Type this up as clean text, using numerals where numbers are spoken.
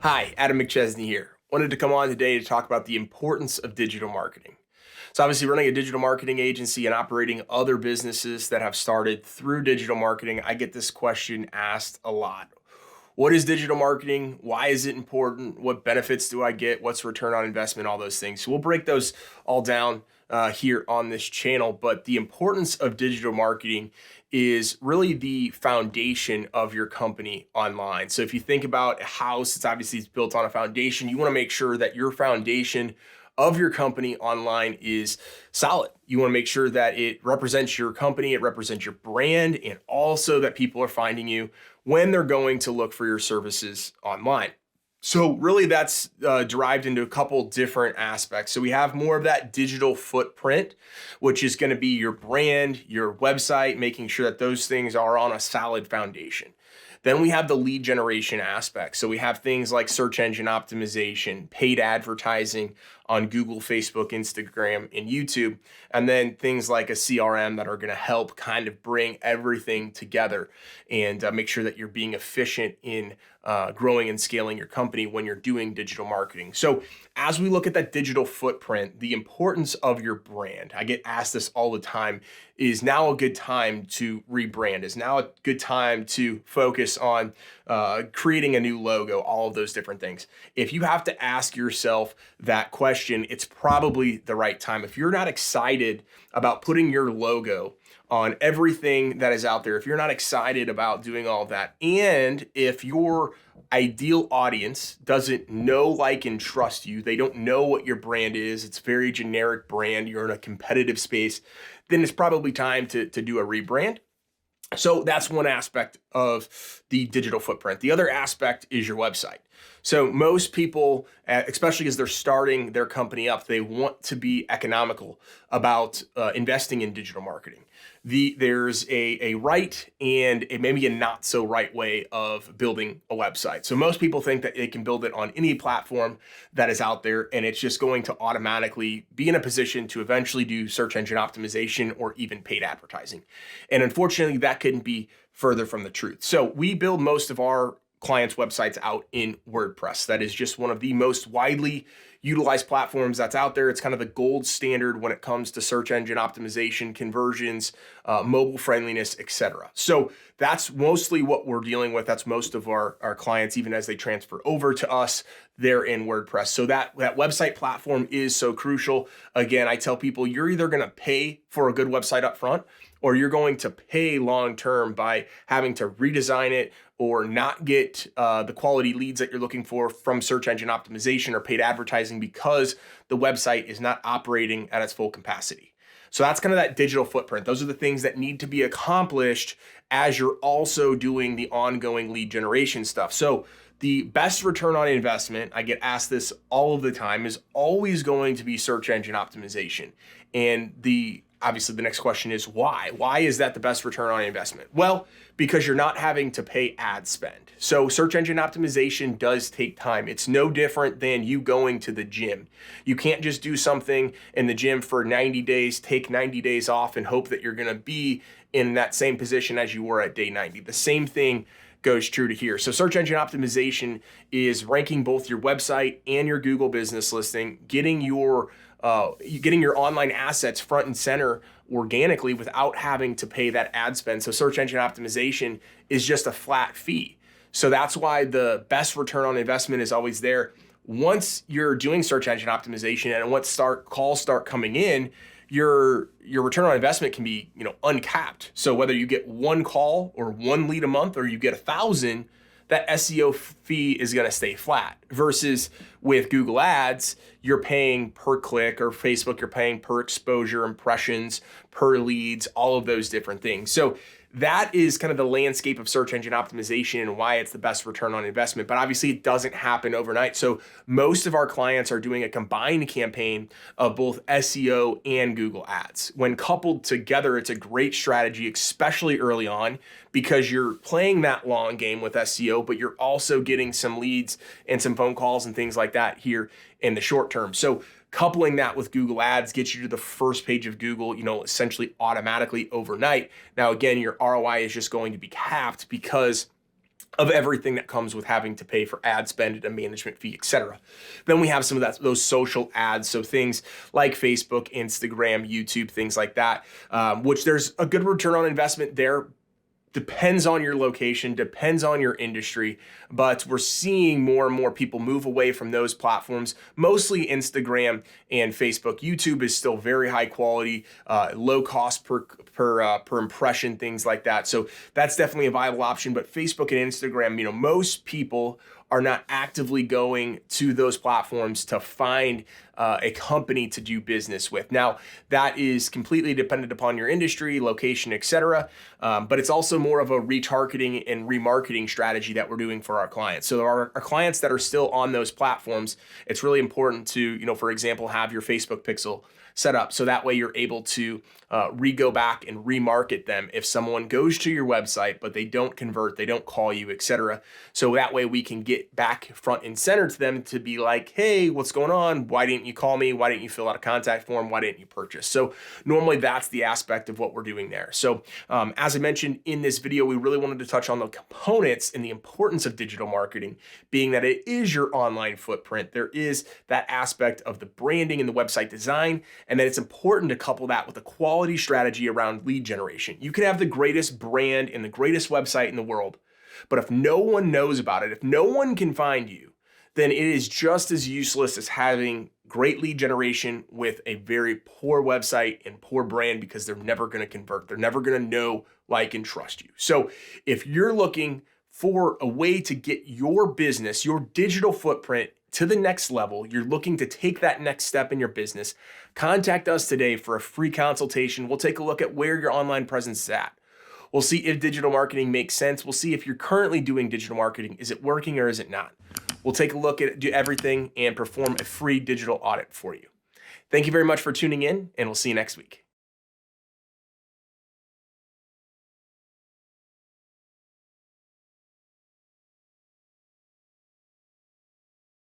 Hi, Adam McChesney here. Wanted to come on today to talk about the importance of digital marketing. So, obviously, running a digital marketing agency and operating other businesses that have started through digital marketing, I get this question asked a lot. What is digital marketing? Why is it important? What benefits do I get? What's return on investment? All those things. So, we'll break those all down here on this channel. But the importance of digital marketing is really the foundation of your company online. So if you think about a house, it's built on a foundation. You want to make sure that your foundation of your company online is solid. You want to make sure that it represents your company, it represents your brand, and also that people are finding you when they're going to look for your services online. So really that's derived into a couple different aspects. So we have more of that digital footprint, which is going to be your brand, your website, making sure that those things are on a solid foundation. Then we have the lead generation aspect. So we have things like search engine optimization, paid advertising on Google, Facebook, Instagram, and YouTube, and then things like a CRM that are going to help kind of bring everything together and make sure that you're being efficient in growing and scaling your company when you're doing digital marketing. So as we look at that digital footprint, the importance of your brand, I get asked this all the time, is now a good time to rebrand? Is now a good time to focus on creating a new logo, all of those different things? If you have to ask yourself that question, it's probably the right time. If you're not excited about putting your logo on everything that is out there, if you're not excited about doing all of that, and if your ideal audience doesn't know, like, and trust you, they don't know what your brand is, it's very generic brand, you're in a competitive space, then it's probably time to do a rebrand. So that's one aspect of the digital footprint. The other aspect is your website. So most people, especially as they're starting their company up, they want to be economical about investing in digital marketing. There's a right and maybe a not so right way of building a website. So most people think that they can build it on any platform that is out there, and it's just going to automatically be in a position to eventually do search engine optimization or even paid advertising. And unfortunately, that couldn't be further from the truth. So we build most of our clients' websites out in WordPress. That is just one of the most widely utilized platforms that's out there. It's kind of the gold standard when it comes to search engine optimization, conversions, mobile friendliness, etc. So that's mostly what we're dealing with. That's most of our clients, even as they transfer over to us, they're in WordPress. So that website platform is so crucial. Again, I tell people you're either going to pay for a good website up front, or you're going to pay long-term by having to redesign it or not get the quality leads that you're looking for from search engine optimization or paid advertising because the website is not operating at its full capacity. So that's kind of that digital footprint. Those are the things that need to be accomplished as you're also doing the ongoing lead generation stuff. So the best return on investment, I get asked this all of the time, is always going to be search engine optimization. And obviously the next question is why? Why is that the best return on investment? Well, because you're not having to pay ad spend. So search engine optimization does take time. It's no different than you going to the gym. You can't just do something in the gym for 90 days, take 90 days off and hope that you're going to be in that same position as you were at day 90. The same thing goes true to here. So search engine optimization is ranking both your website and your Google business listing, getting your online assets front and center organically without having to pay that ad spend. So search engine optimization is just a flat fee. So that's why the best return on investment is always there. Once you're doing search engine optimization and once calls start coming in, your return on investment can be uncapped. So whether you get one call or one lead a month or you get 1,000, that SEO fee is going to stay flat versus with Google Ads, you're paying per click, or Facebook, you're paying per exposure, impressions, per leads, all of those different things. So that is kind of the landscape of search engine optimization and why it's the best return on investment. But obviously it doesn't happen overnight. So most of our clients are doing a combined campaign of both SEO and Google Ads. When coupled together, it's a great strategy, especially early on, because you're playing that long game with SEO, but you're also getting some leads and some phone calls and things like that here in the short term. So coupling that with Google Ads gets you to the first page of Google, essentially automatically overnight. Now, again, your ROI is just going to be capped because of everything that comes with having to pay for ad spend and a management fee, etc. Then we have some of those social ads, so things like Facebook, Instagram, YouTube, things like that, which there's a good return on investment there. Depends on your location, depends on your industry, but we're seeing more and more people move away from those platforms, mostly Instagram and Facebook. YouTube is still very high quality, low cost per impression, things like that. So that's definitely a viable option. But Facebook and Instagram, most people are not actively going to those platforms to find a company to do business with. Now, that is completely dependent upon your industry, location, etc. But it's also more of a retargeting and remarketing strategy that we're doing for our clients. So our clients that are still on those platforms, it's really important to, for example, have your Facebook pixel set up so that way you're able to go back and remarket them if someone goes to your website but they don't convert, they don't call you, etc. So that way we can get back front and center to them to be like, hey, what's going on? Why didn't you call me? Why didn't you fill out a contact form? Why didn't you purchase? So normally that's the aspect of what we're doing there. So as I mentioned in this video, we really wanted to touch on the components and the importance of digital marketing, being that it is your online footprint. There is that aspect of the branding and the website design, and that it's important to couple that with a quality strategy around lead generation. You can have the greatest brand and the greatest website in the world, but if no one knows about it, if no one can find you, then it is just as useless as having great lead generation with a very poor website and poor brand, because they're never going to convert. They're never going to know, like, and trust you. So if you're looking for a way to get your business, your digital footprint to the next level, you're looking to take that next step in your business, contact us today for a free consultation. We'll take a look at where your online presence is at. We'll see if digital marketing makes sense. We'll see if you're currently doing digital marketing. Is it working or is it not? We'll take a look at everything and perform a free digital audit for you. Thank you very much for tuning in, and we'll see you next week.